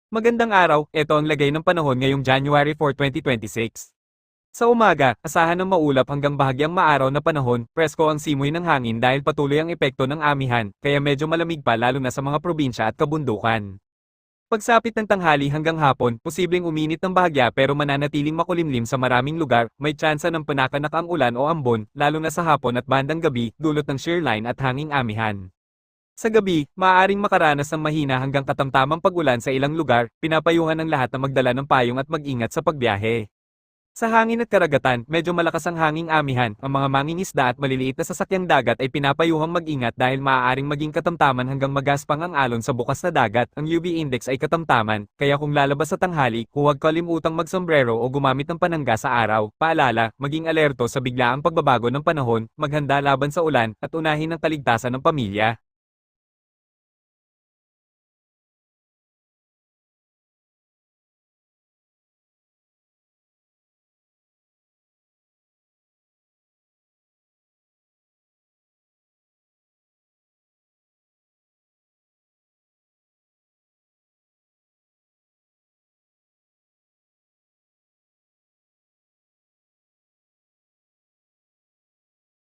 Magandang araw, ito ang lagay ng panahon ngayong January 4, 2026. Sa umaga, asahan ng maulap hanggang bahagyang maaraw na panahon, presko ang simoy ng hangin dahil patuloy ang epekto ng amihan, kaya medyo malamig pa lalo na sa mga probinsya at kabundukan. Pagsapit ng tanghali hanggang hapon, posibleng uminit ng bahagya pero mananatiling makulimlim sa maraming lugar, may tsansa ng panakanak ang ulan o ambon, lalo na sa hapon at bandang gabi, dulot ng shear line at hanging amihan. Sa gabi, maaaring makaranas ng mahina hanggang katamtamang pag-ulan sa ilang lugar, pinapayuhan ang lahat na magdala ng payong at mag-ingat sa pagbiyahe. Sa hangin at karagatan, medyo malakas ang hanging amihan, ang mga mangingisda at maliliit na sasakyang dagat ay pinapayuhang mag-ingat dahil maaaring maging katamtaman hanggang magaspang ang alon sa bukas na dagat, ang UV index ay katamtaman, kaya kung lalabas sa tanghali, huwag kalimutang magsombrero o gumamit ng panangga sa araw. Paalala, maging alerto sa biglaang pagbabago ng panahon, maghanda laban sa ulan, at unahin ang kaligtasan ng pamilya.